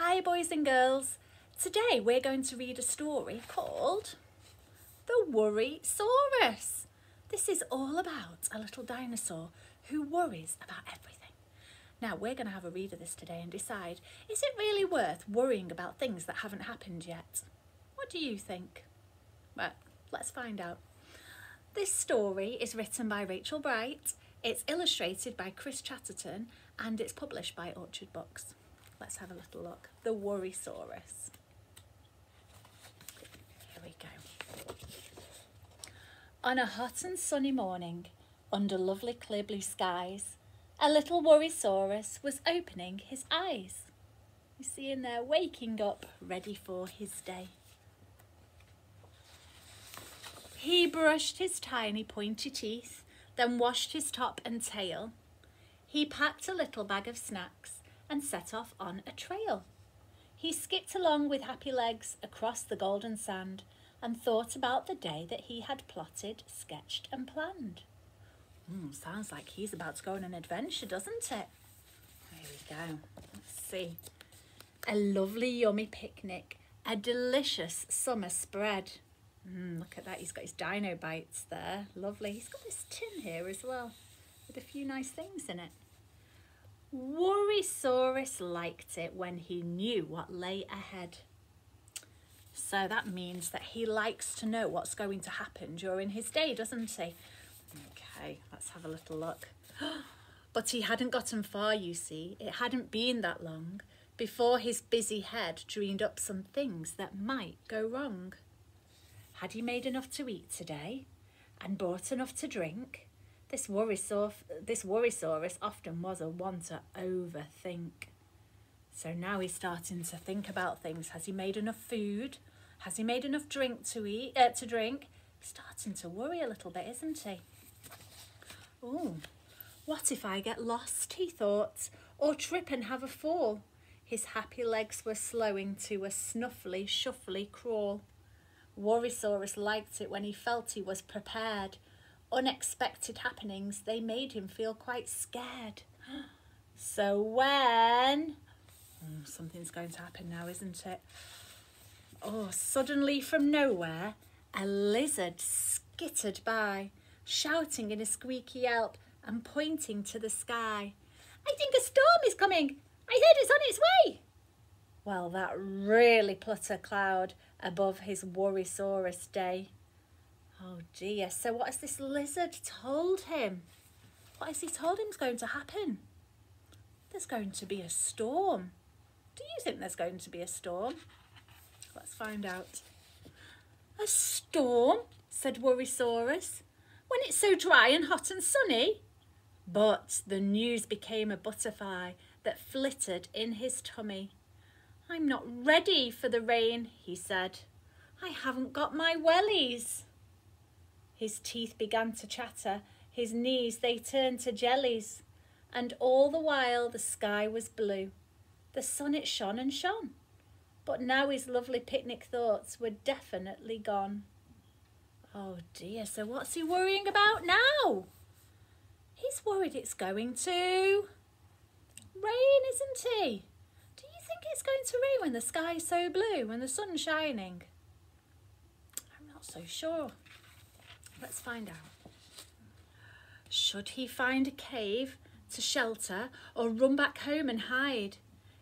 Hi boys and girls, today we're going to read a story called The Worrysaurus. This is all about a little dinosaur who worries about everything. Now we're going to have a read of this today and decide, is it really worth worrying about things that haven't happened yet? What do you think? Well, let's find out. This story is written by Rachel Bright, it's illustrated by Chris Chatterton and it's published by Orchard Books. Let's have a little look. The Worrysaurus. Here we go. On a hot and sunny morning, under lovely clear blue skies, a little Worrysaurus was opening his eyes. You see him there waking up, ready for his day. He brushed his tiny pointy teeth, then washed his top and tail. He packed a little bag of snacks and set off on a trail. He skipped along with happy legs across the golden sand and thought about the day that he had plotted, sketched and planned. Sounds like he's about to go on an adventure, doesn't it? Here we go. Let's see. A lovely yummy picnic, a delicious summer spread. Look at that, he's got his dino bites there. Lovely. He's got this tin here as well with a few nice things in it. Worrysaurus liked it when he knew what lay ahead. So that means that he likes to know what's going to happen during his day, doesn't he? Okay, let's have a little look. But he hadn't gotten far, you see. It hadn't been that long before his busy head dreamed up some things that might go wrong. Had he made enough to eat today and bought enough to drink? This Worrysaurus often was a one to overthink. So now he's starting to think about things. Has he made enough food? Has he made enough drink to drink? He's starting to worry a little bit, isn't he? Oh, what if I get lost, he thought, or trip and have a fall? His happy legs were slowing to a snuffly, shuffly crawl. Worrysaurus liked it when he felt he was prepared. Unexpected happenings, they made him feel quite scared. So when... something's going to happen now, isn't it? Oh, suddenly from nowhere, a lizard skittered by, shouting in a squeaky yelp and pointing to the sky. I think a storm is coming. I heard it's on its way. Well, that really put a cloud above his Worrysaurus day. Oh dear, so what has this lizard told him? What has he told him is going to happen? There's going to be a storm. Do you think there's going to be a storm? Let's find out. A storm, said Worrysaurus, when it's so dry and hot and sunny? But the news became a butterfly that flittered in his tummy. I'm not ready for the rain, he said. I haven't got my wellies. His teeth began to chatter, his knees they turned to jellies, and all the while the sky was blue. The sun it shone and shone, but now his lovely picnic thoughts were definitely gone. Oh dear, so what's he worrying about now? He's worried it's going to rain, isn't he? Do you think it's going to rain when the sky's so blue and the sun's shining? I'm not so sure. Let's find out. Should he find a cave to shelter or run back home and hide?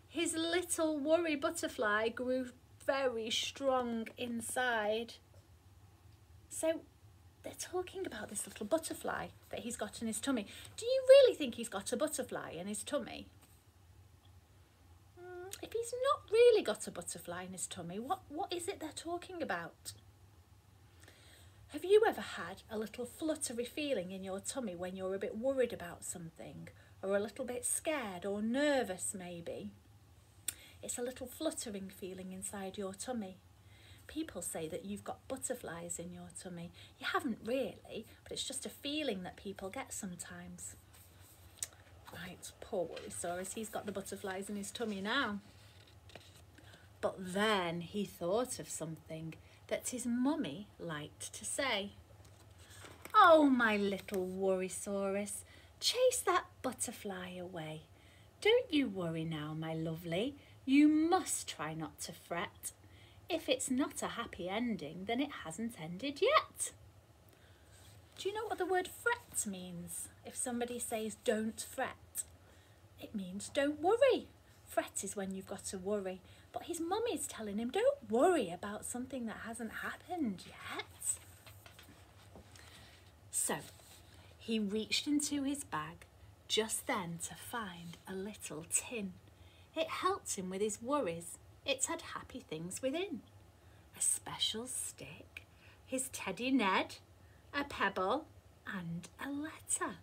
His little worry butterfly grew very strong inside. So they're talking about this little butterfly that he's got in his tummy. Do you really think he's got a butterfly in his tummy? If he's not really got a butterfly in his tummy, what is it they're talking about? Have you ever had a little fluttery feeling in your tummy when you're a bit worried about something, or a little bit scared or nervous maybe? It's a little fluttering feeling inside your tummy. People say that you've got butterflies in your tummy. You haven't really, but it's just a feeling that people get sometimes. Right, poor Worrysaurus, he's got the butterflies in his tummy now. But then he thought of something that his mummy liked to say. Oh, my little Worrysaurus, chase that butterfly away. Don't you worry now, my lovely. You must try not to fret. If it's not a happy ending, then it hasn't ended yet. Do you know what the word fret means? If somebody says don't fret, it means don't worry. Fret is when you've got to worry. But his mummy's telling him, don't worry about something that hasn't happened yet. So he reached into his bag just then to find a little tin. It helped him with his worries. It had happy things within. A special stick, his teddy Ned, a pebble and a letter.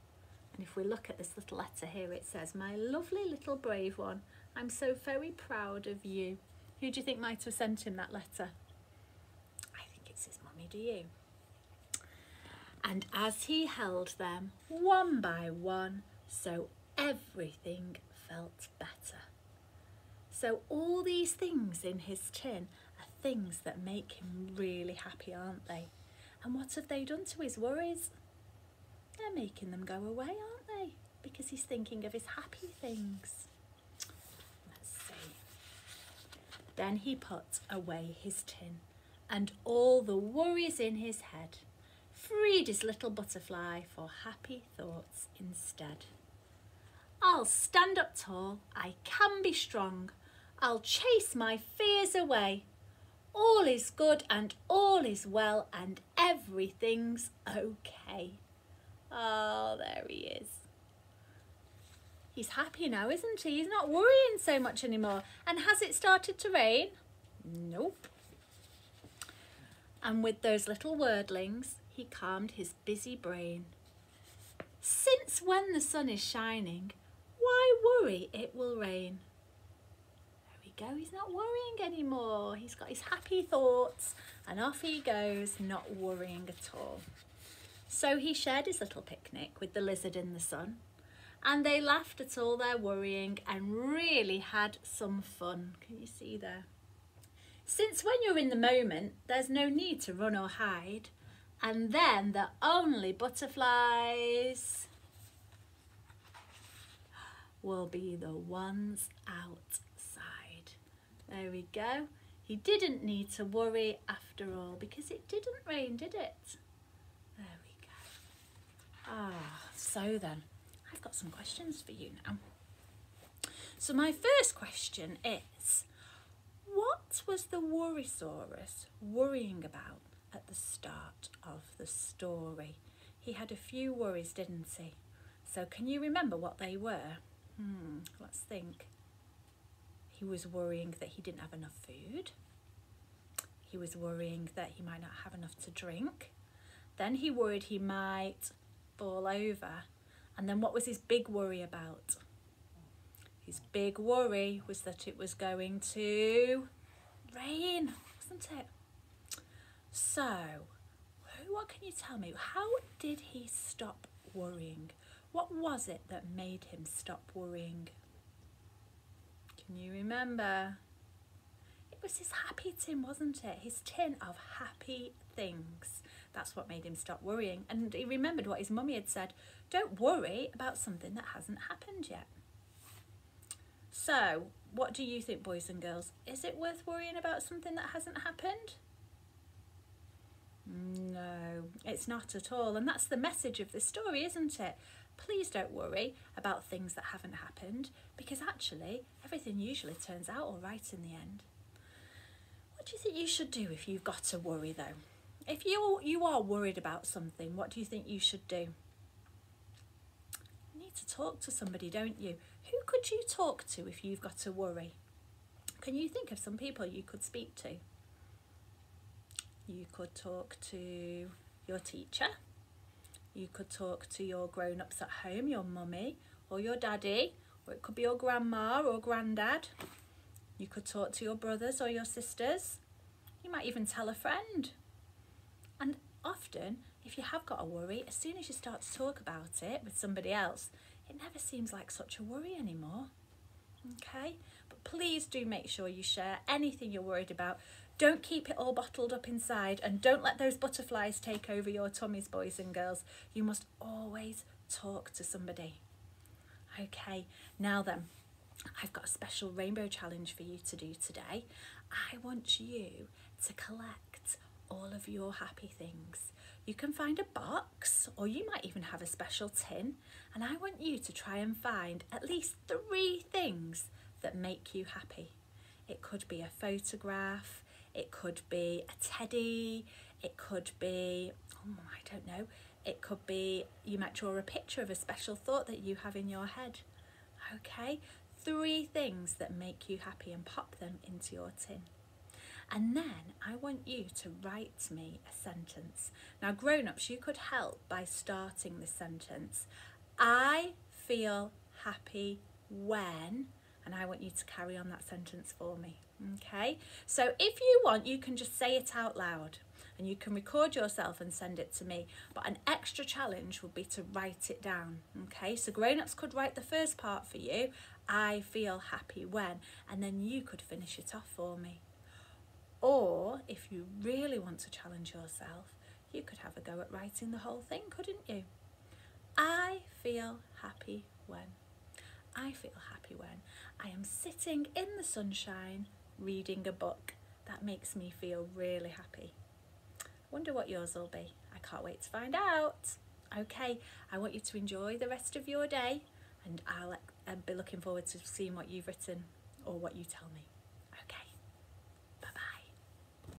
And if we look at this little letter here, it says, "My lovely little brave one, I'm so very proud of you." Who do you think might have sent him that letter? I think it's his mummy, do you? And as he held them one by one, so everything felt better. So all these things in his tin are things that make him really happy, aren't they? And what have they done to his worries? They're making them go away, aren't they? Because he's thinking of his happy things. Let's see. Then he put away his tin and all the worries in his head, freed his little butterfly for happy thoughts instead. I'll stand up tall, I can be strong, I'll chase my fears away. All is good and all is well and everything's okay. Oh, there he is. He's happy now, isn't he? He's not worrying so much anymore. And has it started to rain? Nope. And with those little wordlings, he calmed his busy brain. Since when the sun is shining, why worry it will rain? There we go, he's not worrying anymore. He's got his happy thoughts and off he goes, not worrying at all. So he shared his little picnic with the lizard in the sun, and they laughed at all their worrying and really had some fun. Can you see there? Since when you're in the moment, there's no need to run or hide, and then the only butterflies will be the ones outside. There we go. He didn't need to worry after all because it didn't rain, did it? There we go. So then, I've got some questions for you now. So my first question is, what was the Worrysaurus worrying about at the start of the story? He had a few worries, didn't he? So can you remember what they were? Let's think. He was worrying that he didn't have enough food. He was worrying that he might not have enough to drink. Then he worried he might fall over. And then what was his big worry about? His big worry was that it was going to rain, wasn't it? So, what can you tell me? How did he stop worrying? What was it that made him stop worrying? Can you remember? It was his happy tin, wasn't it? His tin of happy things. That's what made him stop worrying. And he remembered what his mummy had said. Don't worry about something that hasn't happened yet. So, what do you think, boys and girls? Is it worth worrying about something that hasn't happened? No, it's not at all. And that's the message of this story, isn't it? Please don't worry about things that haven't happened, because actually everything usually turns out all right in the end. What do you think you should do if you've got to worry though? If you are worried about something, what do you think you should do? You need to talk to somebody, don't you? Who could you talk to if you've got to worry? Can you think of some people you could speak to? You could talk to your teacher. You could talk to your grown-ups at home, your mummy or your daddy, or it could be your grandma or granddad. You could talk to your brothers or your sisters. You might even tell a friend. And often, if you have got a worry, as soon as you start to talk about it with somebody else, it never seems like such a worry anymore. Okay? But please do make sure you share anything you're worried about. Don't keep it all bottled up inside, and don't let those butterflies take over your tummies, boys and girls. You must always talk to somebody. Okay, now then, I've got a special rainbow challenge for you to do today. I want you to collect all of your happy things. You can find a box, or you might even have a special tin, and I want you to try and find at least 3 things that make you happy. It could be a photograph, it could be a teddy, it could be, I don't know, it could be, you might draw a picture of a special thought that you have in your head. Okay, 3 things that make you happy and pop them into your tin. And then I want you to write me a sentence. Now, grown-ups, you could help by starting this sentence. I feel happy when, and I want you to carry on that sentence for me. Okay, so if you want, you can just say it out loud and you can record yourself and send it to me. But an extra challenge would be to write it down. Okay, so grown-ups could write the first part for you, I feel happy when, and then you could finish it off for me. Or if you really want to challenge yourself, you could have a go at writing the whole thing, couldn't you? I feel happy when. I feel happy when I am sitting in the sunshine reading a book. That makes me feel really happy. I wonder what yours will be. I can't wait to find out. Okay, I want you to enjoy the rest of your day, and I'll be looking forward to seeing what you've written or what you tell me.